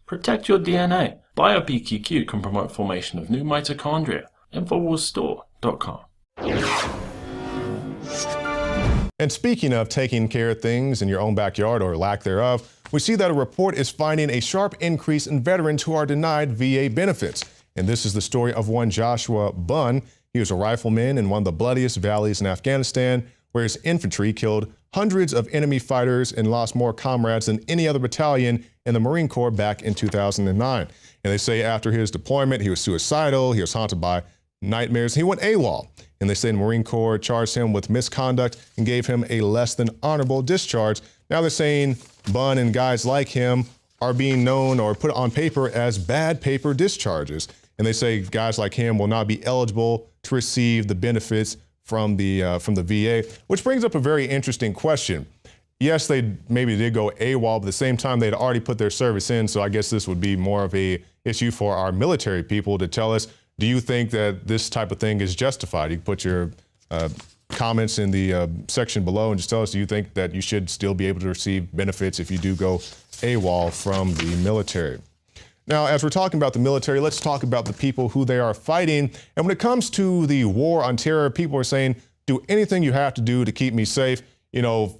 Protect your DNA. BioPQQ can promote formation of new mitochondria. Infowarsstore.com. And speaking of taking care of things in your own backyard or lack thereof, we see that a report is finding a sharp increase in veterans who are denied VA benefits. And this is the story of one Joshua Bunn. He was a rifleman in one of the bloodiest valleys in Afghanistan, where his infantry killed hundreds of enemy fighters and lost more comrades than any other battalion in the Marine Corps back in 2009. And they say after his deployment, he was suicidal, he was haunted by nightmares, he went AWOL. And they say the Marine Corps charged him with misconduct and gave him a less than honorable discharge. Now they're saying Bunn and guys like him are being known or put on paper as bad paper discharges. And they say guys like him will not be eligible to receive the benefits from the VA, which brings up a very interesting question. Yes, they maybe did go AWOL, but at the same time, they'd already put their service in. So I guess this would be more of a issue for our military people to tell us, do you think that this type of thing is justified? You can put your comments in the section below and just tell us, do you think that you should still be able to receive benefits if you do go AWOL from the military? Now, as we're talking about the military, let's talk about the people who they are fighting. And when it comes to the war on terror, people are saying, do anything you have to do to keep me safe, you know,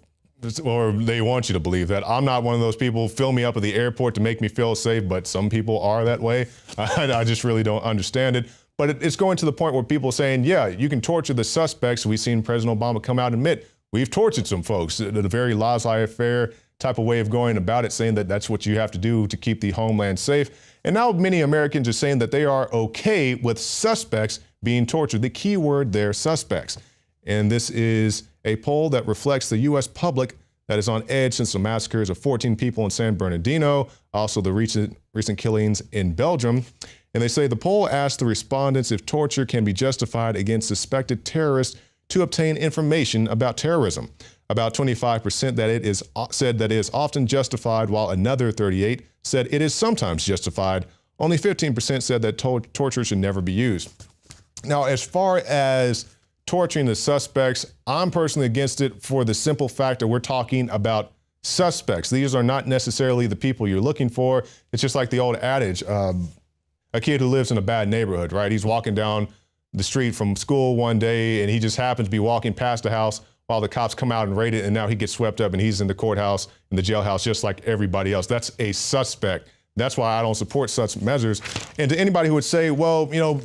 or they want you to believe that. I'm not one of those people, fill me up at the airport to make me feel safe, but some people are that way. I just really don't understand it. But it's going to the point where people are saying, yeah, you can torture the suspects. We've seen President Obama come out and admit, we've tortured some folks. The very laissez-faire type of way of going about it, saying that that's what you have to do to keep the homeland safe. And now many Americans are saying that they are okay with suspects being tortured. The key word there, suspects. And this is a poll that reflects the U.S. public that is on edge since the massacres of 14 people in San Bernardino, also the recent killings in Belgium. And they say the poll asked the respondents if torture can be justified against suspected terrorists to obtain information about terrorism. About 25% said that it is often justified, while another 38% said it is sometimes justified. Only 15% said that torture should never be used. Now, as far as torturing the suspects, I'm personally against it for the simple fact that we're talking about suspects. These are not necessarily the people you're looking for. It's just like the old adage, a kid who lives in a bad neighborhood, right? He's walking down the street from school one day and he just happens to be walking past the house while the cops come out and raid it, and now he gets swept up and he's in the courthouse, in the jailhouse, just like everybody else. That's a suspect. That's why I don't support such measures. And to anybody who would say, well, you know,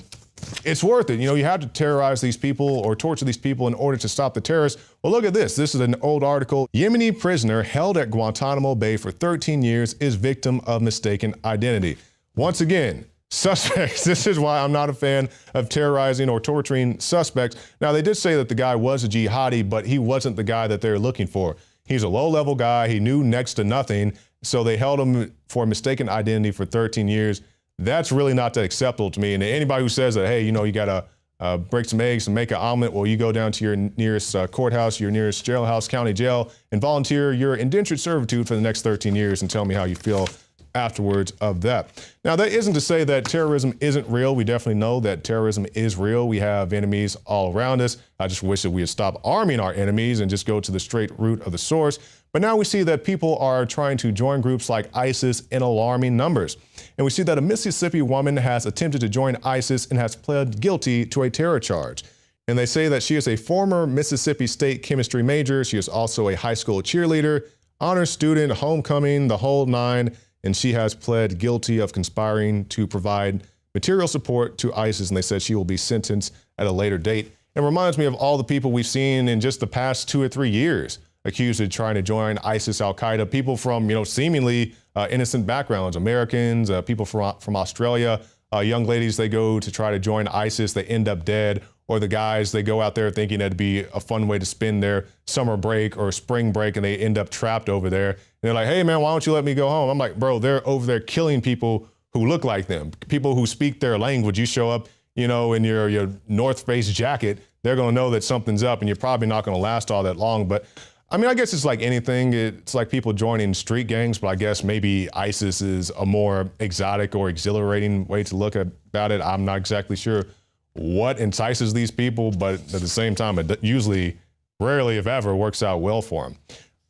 it's worth it. You know, you have to terrorize these people or torture these people in order to stop the terrorists. Well, look at this. This is an old article. Yemeni prisoner held at Guantanamo Bay for 13 years is victim of mistaken identity. Once again, suspects. This is why I'm not a fan of terrorizing or torturing suspects. Now, they did say that the guy was a jihadi, but he wasn't the guy that they're looking for. He's a low-level guy. He knew next to nothing. So they held him for mistaken identity for 13 years. That's really not that acceptable to me. And anybody who says that, hey, you know, you got to break some eggs and make an omelet, well, you go down to your nearest courthouse, your nearest jailhouse, county jail, and volunteer your indentured servitude for the next 13 years and tell me how you feel afterwards of that. Now, that isn't to say that terrorism isn't real. We definitely know that terrorism is real. We have enemies all around us. I just wish that we would stop arming our enemies and just go to the straight root of the source. But now we see that people are trying to join groups like ISIS in alarming numbers. And we see that a Mississippi woman has attempted to join ISIS and has pled guilty to a terror charge. And they say that she is a former Mississippi State chemistry major. She is also a high school cheerleader, honor student, homecoming, the whole nine. And she has pled guilty of conspiring to provide material support to ISIS. And they said she will be sentenced at a later date. It reminds me of all the people we've seen in just the past 2 or 3 years accused of trying to join ISIS, Al-Qaeda, people from, you know, seemingly innocent backgrounds, Americans, people from Australia, young ladies, they go to try to join ISIS, they end up dead, or the guys, they go out there thinking that'd be a fun way to spend their summer break or spring break, and they end up trapped over there. And they're like, hey man, why don't you let me go home? I'm like, bro, they're over there killing people who look like them, people who speak their language. You show up, you know, in your North Face jacket, they're gonna know that something's up and you're probably not gonna last all that long. But I mean, I guess it's like anything. It's like people joining street gangs, but I guess maybe ISIS is a more exotic or exhilarating way to look about it. I'm not exactly sure what entices these people, but at the same time, it usually, rarely if ever, works out well for them.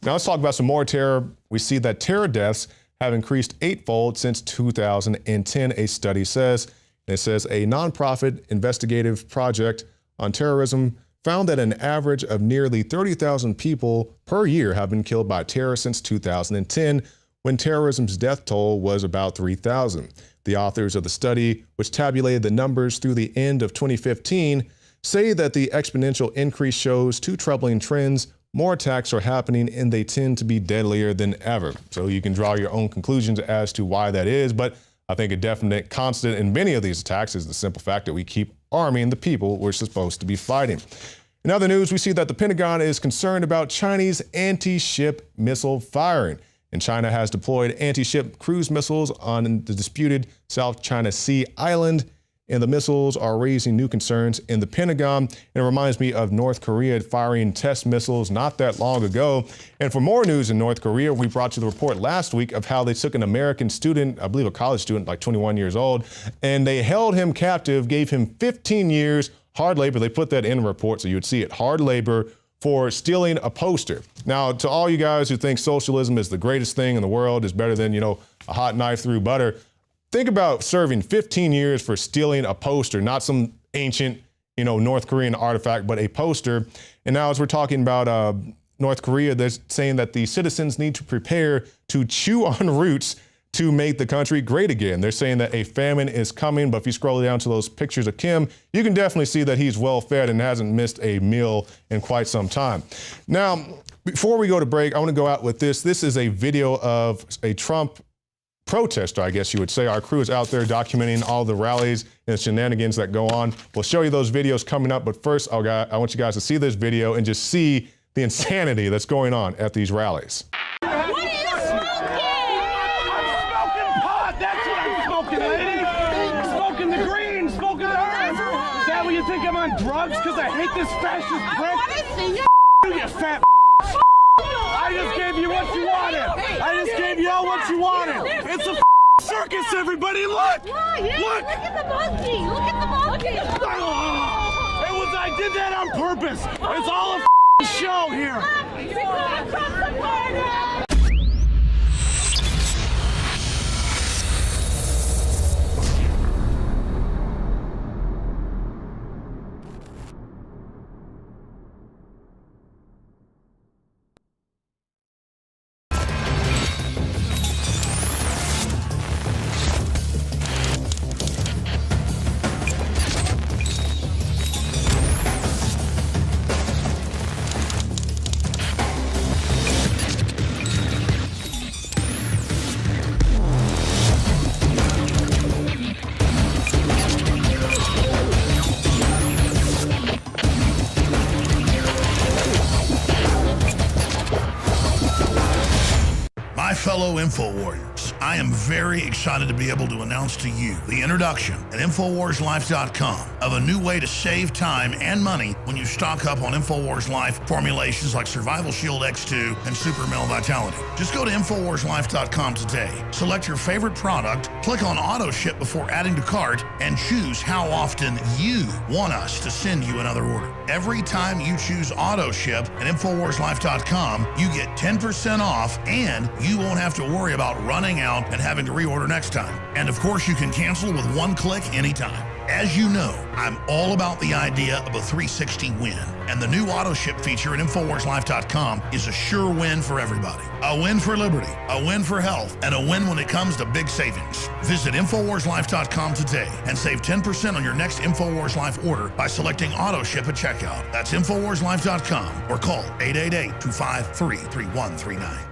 Now let's talk about some more terror. We see that terror deaths have increased eightfold since 2010, a study says. And it says a nonprofit investigative project on terrorism found that an average of nearly 30,000 people per year have been killed by terror since 2010, when terrorism's death toll was about 3,000. The authors of the study, which tabulated the numbers through the end of 2015, say that the exponential increase shows two troubling trends. More attacks are happening and they tend to be deadlier than ever. So you can draw your own conclusions as to why that is, but I think a definite constant in many of these attacks is the simple fact that we keep arming the people we're supposed to be fighting. In other news, we see that the Pentagon is concerned about Chinese anti-ship missile firing. And China has deployed anti-ship cruise missiles on the disputed South China Sea island. And the missiles are raising new concerns in the Pentagon. And it reminds me of North Korea firing test missiles not that long ago. And for more news in North Korea, we brought you the report last week of how they took an American student, I believe a college student, like 21 years old, and they held him captive, gave him 15 years, hard labor. They put that in the report so you would see it, hard labor, for stealing a poster. Now, to all you guys who think socialism is the greatest thing in the world, is better than, a hot knife through butter, think about serving 15 years for stealing a poster, not some ancient, North Korean artifact, but a poster. And now as we're talking about North Korea, they're saying that the citizens need to prepare to chew on roots to make the country great again. They're saying that a famine is coming, but if you scroll down to those pictures of Kim, you can definitely see that he's well fed and hasn't missed a meal in quite some time. Now, before we go to break, I want to go out with this. This is a video of a Trump protester, I guess you would say. Our crew is out there documenting all the rallies and shenanigans that go on. We'll show you those videos coming up, but first, I want you guys to see this video and just see the insanity that's going on at these rallies. You think I'm on drugs because I hate this fascist prick? You fat I just gave you what you wanted. I just gave you all what you wanted. It's a circus, everybody. Look. Look. Look at the monkey. Look at the monkey. I did that on purpose. It's all a show here. My fellow Info Warriors, I am very excited to be able to announce to you the introduction at InfoWarsLife.com of a new way to save time and money when you stock up on InfoWars Life formulations like Survival Shield X2 and Super Male Vitality. Just go to InfoWarsLife.com today, select your favorite product, click on Auto Ship before adding to cart, and choose how often you want us to send you another order. Every time you choose Auto Ship at InfoWarsLife.com, you get 10% off and you won't have to worry about running out and having to reorder next time. And of course, you can cancel with one click anytime. As you know, I'm all about the idea of a 360 win, and the new auto ship feature at InfoWarsLife.com is a sure win for everybody. A win for liberty, a win for health, and a win when it comes to big savings. Visit InfoWarsLife.com today and save 10% on your next InfoWars Life order by selecting auto ship at checkout. That's InfoWarsLife.com or call 888-253-3139.